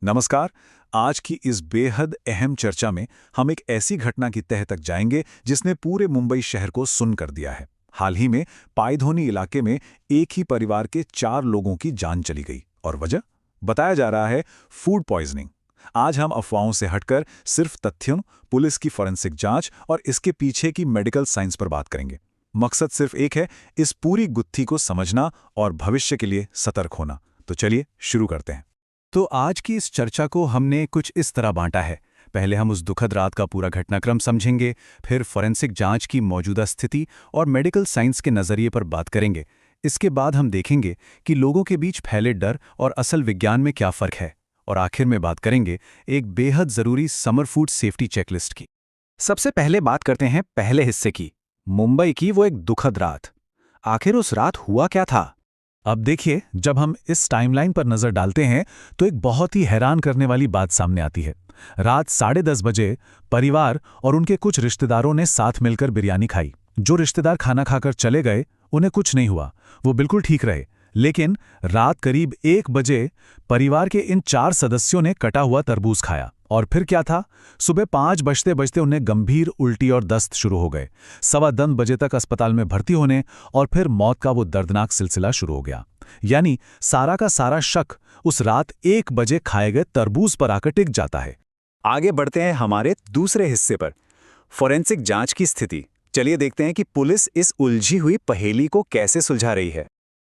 नमस्कार। आज की इस बेहद अहम चर्चा में हम एक ऐसी घटना की तह तक जाएंगे जिसने पूरे मुंबई शहर को सुन्न कर दिया है। हाल ही में पायधोनी इलाके में एक ही परिवार के 4 लोगों की जान चली गई और वजह बताया जा रहा है फूड पॉइजनिंग। आज हम अफवाहों से हटकर सिर्फ तथ्यों, पुलिस की फॉरेंसिक जांच और इसके पीछे की मेडिकल साइंस पर बात करेंगे। मकसद सिर्फ एक है, इस पूरी गुत्थी को समझना और भविष्य के लिए सतर्क होना। तो चलिए शुरू करते हैं। तो आज की इस चर्चा को हमने कुछ इस तरह बांटा है। पहले हम उस दुखद रात का पूरा घटनाक्रम समझेंगे, फिर फॉरेंसिक जांच की मौजूदा स्थिति और मेडिकल साइंस के नज़रिए पर बात करेंगे। इसके बाद हम देखेंगे कि लोगों के बीच फैले डर और असल विज्ञान में क्या फ़र्क है, और आखिर में बात करेंगे एक बेहद ज़रूरी समर फूड सेफ्टी चेकलिस्ट की। सबसे पहले बात करते हैं पहले हिस्से की, मुंबई की वो एक दुखद रात। आखिर उस रात हुआ क्या था? अब देखिए, जब हम इस टाइमलाइन पर नजर डालते हैं तो एक बहुत ही हैरान करने वाली बात सामने आती है। रात 10:30 बजे परिवार और उनके कुछ रिश्तेदारों ने साथ मिलकर बिरयानी खाई। जो रिश्तेदार खाना खाकर चले गए उन्हें कुछ नहीं हुआ, वो बिल्कुल ठीक रहे। लेकिन रात करीब 1 बजे परिवार के इन 4 सदस्यों ने कटा हुआ तरबूज खाया, और फिर क्या था, सुबह 5 बजते बजते उन्हें गंभीर उल्टी और दस्त शुरू हो गए। 10:15 बजे तक अस्पताल में भर्ती होने और फिर मौत का वो दर्दनाक सिलसिला शुरू हो गया। यानी सारा का सारा शक उस रात 1 बजे खाए गए तरबूज पर आकर टिक जाता है। आगे बढ़ते हैं हमारे दूसरे हिस्से पर, फॉरेंसिक जांच की स्थिति। चलिए देखते हैं कि पुलिस इस उलझी हुई पहेली को कैसे सुलझा रही है।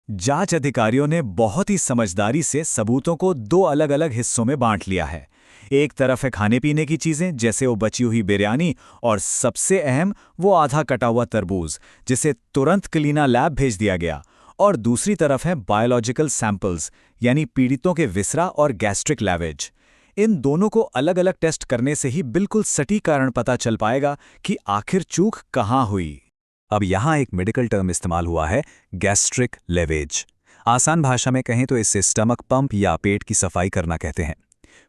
जांच अधिकारियों ने बहुत ही समझदारी से सबूतों को 2 अलग-अलग हिस्सों में बांट लिया है। एक तरफ है खाने पीने की चीजें, जैसे वो बची हुई बिरयानी, और सबसे अहम वो आधा कटा हुआ तरबूज, जिसे तुरंत क्लीना लैब भेज दिया गया। और दूसरी तरफ है बायोलॉजिकल सैंपल्स, यानी पीड़ितों के विसरा और गैस्ट्रिक लैवेज। इन दोनों को अलग अलग टेस्ट करने से ही बिल्कुल सटीक कारण पता चल पाएगा कि आखिर चूक कहाँ हुई। अब यहाँ एक मेडिकल टर्म इस्तेमाल हुआ है, गैस्ट्रिक लेवेज। आसान भाषा में कहें तो इसे स्टमक पंप या पेट की सफाई करना कहते हैं।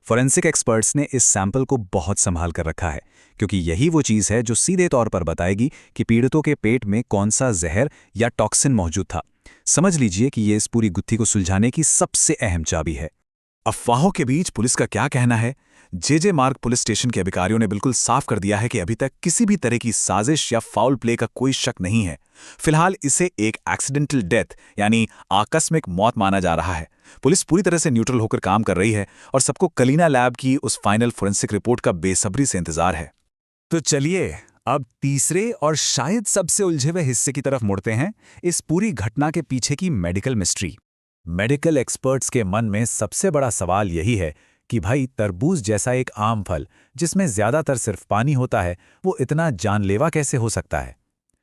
फॉरेंसिक एक्सपर्ट्स ने इस सैंपल को बहुत संभाल कर रखा है, क्योंकि यही वो चीज़ है जो सीधे तौर पर बताएगी कि पीड़ितों के पेट में कौन सा जहर या टॉक्सिन मौजूद था। समझ लीजिए कि ये इस पूरी गुत्थी को सुलझाने की सबसे अहम चाबी है। अफवाहों के बीच पुलिस का क्या कहना है? जे मार्ग पुलिस स्टेशन के अधिकारियों ने बिल्कुल साफ कर दिया है कि अभी तक किसी भी तरह की साजिश या फाउल प्ले का कोई शक नहीं है। फिलहाल इसे एक एक्सीडेंटल डेथ यानी आकस्मिक मौत माना जा रहा है। पुलिस पूरी तरह से न्यूट्रल होकर काम कर रही है और सबको कलीना लैब की उस फाइनल फोरेंसिक रिपोर्ट का बेसब्री से इंतजार है। तो चलिए अब तीसरे और शायद सबसे उलझे हुए हिस्से की तरफ मुड़ते हैं, इस पूरी घटना के पीछे की मेडिकल मिस्ट्री। मेडिकल एक्सपर्ट्स के मन में सबसे बड़ा सवाल यही है कि भाई, तरबूज जैसा एक आम फल जिसमें ज्यादातर सिर्फ पानी होता है, वो इतना जानलेवा कैसे हो सकता है?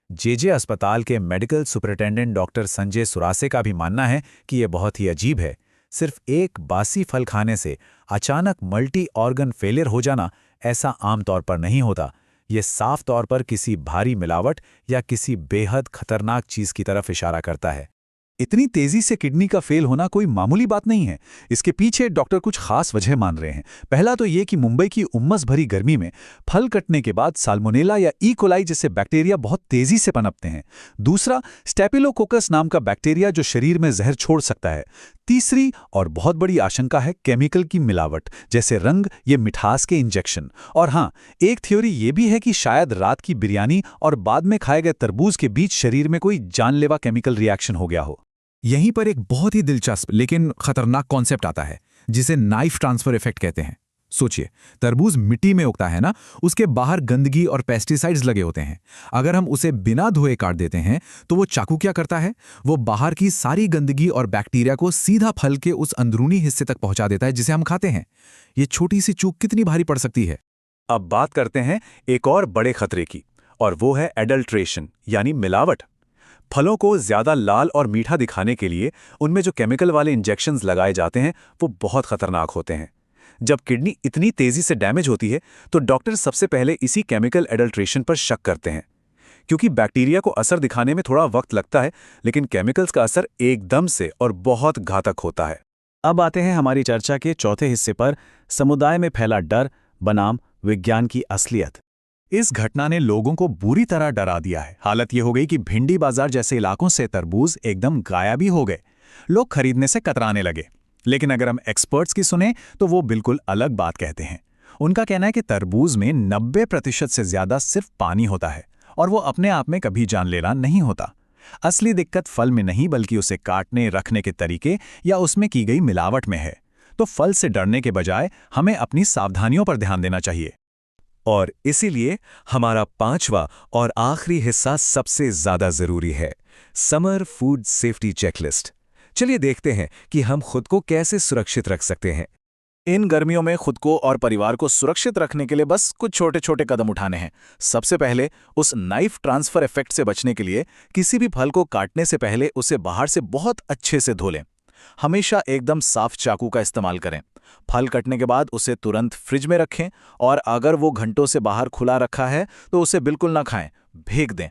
जे अस्पताल के medical superintendent doctor Sanjay Surase का भी मानना है कि यह बहुत ही अजीब है। सिर्फ एक बासी फल खाने से अचानक मल्टी ऑर्गन फेलियर हो जाना ऐसा आमतौर पर नहीं होता। ये साफ तौर पर किसी भारी मिलावट या किसी बेहद खतरनाक चीज की तरफ इशारा करता है। इतनी तेजी से किडनी का फेल होना कोई मामूली बात नहीं है। इसके पीछे डॉक्टर कुछ खास वजह मान रहे हैं। पहला तो ये कि मुंबई की उम्मस भरी गर्मी में फल कटने के बाद साल्मोनेला या ई कोलाई जैसे बैक्टीरिया बहुत तेजी से पनपते हैं। दूसरा, स्टेफिलोकोकस नाम का बैक्टीरिया जो शरीर में जहर छोड़ सकता है। तीसरी और बहुत बड़ी आशंका है केमिकल की मिलावट, जैसे रंग या मिठास के इंजेक्शन। और हाँ, एक थ्योरी ये भी है कि शायद रात की बिरयानी और बाद में खाए गए तरबूज के बीच शरीर में कोई जानलेवा केमिकल रिएक्शन हो गया हो। यहीं पर एक बहुत ही दिलचस्प लेकिन खतरनाक कॉन्सेप्ट आता है, जिसे नाइफ ट्रांसफर इफेक्ट कहते हैं। सोचिए, तरबूज मिट्टी में उगता है ना, उसके बाहर गंदगी और पेस्टिसाइड्स लगे होते हैं। अगर हम उसे बिना धोए काट देते हैं तो वो चाकू क्या करता है, वो बाहर की सारी गंदगी और बैक्टीरिया को सीधा फल के उस अंदरूनी हिस्से तक पहुंचा देता है जिसे हम खाते हैं। ये छोटी सी चूक कितनी भारी पड़ सकती है? अब बात करते हैं एक और बड़े खतरे की, और वो है एडल्ट्रेशन यानी मिलावट। फलों को ज्यादा लाल और मीठा दिखाने के लिए उनमें जो केमिकल वाले इंजेक्शंस लगाए जाते हैं वो बहुत खतरनाक होते हैं। जब किडनी इतनी तेजी से डैमेज होती है तो डॉक्टर सबसे पहले इसी केमिकल एडल्ट्रेशन पर शक करते हैं, क्योंकि बैक्टीरिया को असर दिखाने में थोड़ा वक्त लगता है, लेकिन केमिकल्स का असर एकदम से और बहुत घातक होता है। अब आते हैं हमारी चर्चा के चौथे हिस्से पर, समुदाय में फैला डर बनाम विज्ञान की असलियत। इस घटना ने लोगों को बुरी तरह डरा दिया है। हालत ये हो गई कि भिंडी बाजार जैसे इलाकों से तरबूज एकदम गायब ही हो गए। लोग खरीदने से कतराने लगे। लेकिन अगर हम एक्सपर्ट्स की सुने तो वो बिल्कुल अलग बात कहते हैं। उनका कहना है कि तरबूज में 90% से ज्यादा सिर्फ पानी होता है और वो अपने आप में कभी जानलेवा नहीं होता। असली दिक्कत फल में नहीं बल्कि उसे काटने रखने के तरीके या उसमें की गई मिलावट में है। तो फल से डरने के बजाय हमें अपनी सावधानियों पर ध्यान देना चाहिए। और इसीलिए हमारा 5वां और आखिरी हिस्सा सबसे ज्यादा जरूरी है, समर फूड सेफ्टी चेकलिस्ट। चलिए देखते हैं कि हम खुद को कैसे सुरक्षित रख सकते हैं। इन गर्मियों में खुद को और परिवार को सुरक्षित रखने के लिए बस कुछ छोटे छोटे कदम उठाने हैं। सबसे पहले उस नाइफ ट्रांसफर इफेक्ट से बचने के लिए किसी भी फल को काटने से पहले उसे बाहर से बहुत अच्छे से धो लें। हमेशा एकदम साफ चाकू का इस्तेमाल करें। फल कटने के बाद उसे तुरंत फ्रिज में रखें और अगर वो घंटों से बाहर खुला रखा है तो उसे बिल्कुल ना खाएं, फेंक दें।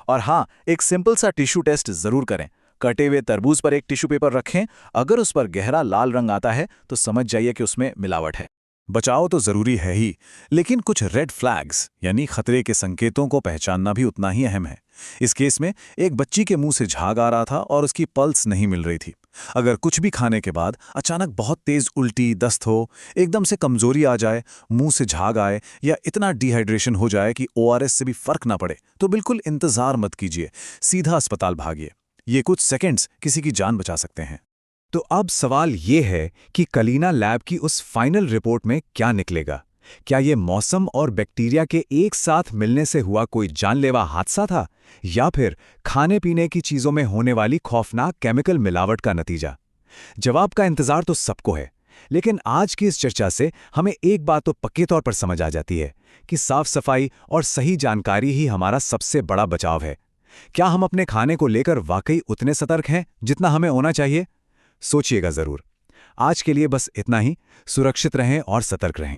और हाँ, एक सिंपल सा टिश्यू टेस्ट जरूर करें। कटे हुए तरबूज पर एक टिश्यू पेपर रखें, अगर उस पर गहरा लाल रंग आता है तो समझ जाइए कि उसमें मिलावट है। बचाव तो जरूरी है ही, लेकिन कुछ रेड फ्लैग्स यानी खतरे के संकेतों को पहचानना भी उतना ही अहम है। इस केस में एक बच्ची के मुंह से झाग आ रहा था और उसकी पल्स नहीं मिल रही थी। अगर कुछ भी खाने के बाद अचानक बहुत तेज उल्टी, दस्त हो, एकदम से कमजोरी आ जाए, मुंह से झाग आए या इतना डिहाइड्रेशन हो जाए कि ORS से भी फर्क ना पड़े, तो बिल्कुल इंतजार मत कीजिए, सीधा अस्पताल भागिए। ये कुछ सेकंड्स किसी की जान बचा सकते हैं। तो अब सवाल ये है कि कलीना लैब की उस फाइनल रिपोर्ट में क्या निकलेगा? क्या ये मौसम और बैक्टीरिया के एक साथ मिलने से हुआ कोई जानलेवा हादसा था, या फिर खाने पीने की चीजों में होने वाली खौफनाक केमिकल मिलावट का नतीजा? जवाब का इंतजार तो सबको है, लेकिन आज की इस चर्चा से हमें एक बात तो पक्के तौर पर समझ आ जाती है कि साफ सफाई और सही जानकारी ही हमारा सबसे बड़ा बचाव है। क्या हम अपने खाने को लेकर वाकई उतने सतर्क हैं जितना हमें होना चाहिए? सोचिएगा जरूर। आज के लिए बस इतना ही। सुरक्षित रहें और सतर्क रहें।